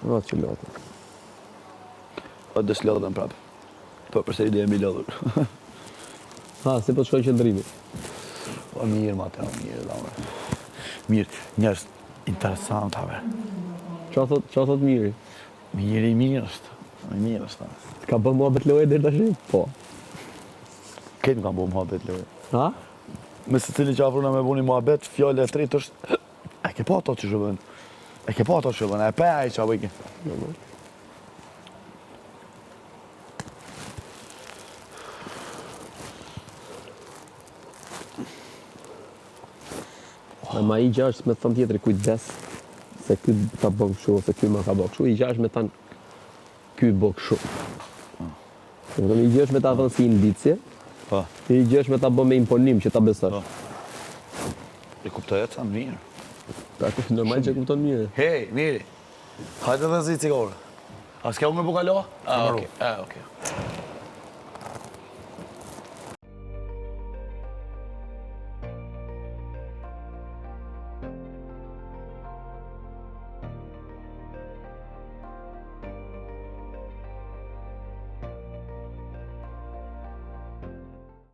O, që lotë. O, dhe s'lodhen prapë. Po, përse ide e mi lodhur. Ha, se po të shkoj qëndrimi. O, mirë, ma të, mirë, dame. Mirë, njerës interesant, have. Qa thot miri? Mirë është. Mirë është, Ka bën mua bet loje dhe të shi? Po. Këtë më kam bu muhabet loje. Ha? Me se cili që afruna me bu një muhabet, fjallë e tretë është... E ke pa ato që shëbën. E ke pa ato që shëbën, e pe a i që abëjke. Ma i gjash me thënë tjetëri kujdes, se ky ta bën kështu, se ky ma ka bën kështu, i gjash me thënë ky bë kështu. I gjash me ta thënë si indicje, i gjash me ta bën me imponim që ta besosh. E kuptoj e të sa mirë. Normal që kupton mirë. Hej, miri. Hajde dhe zi cigarë. A s'ke u me bukalo? Okej.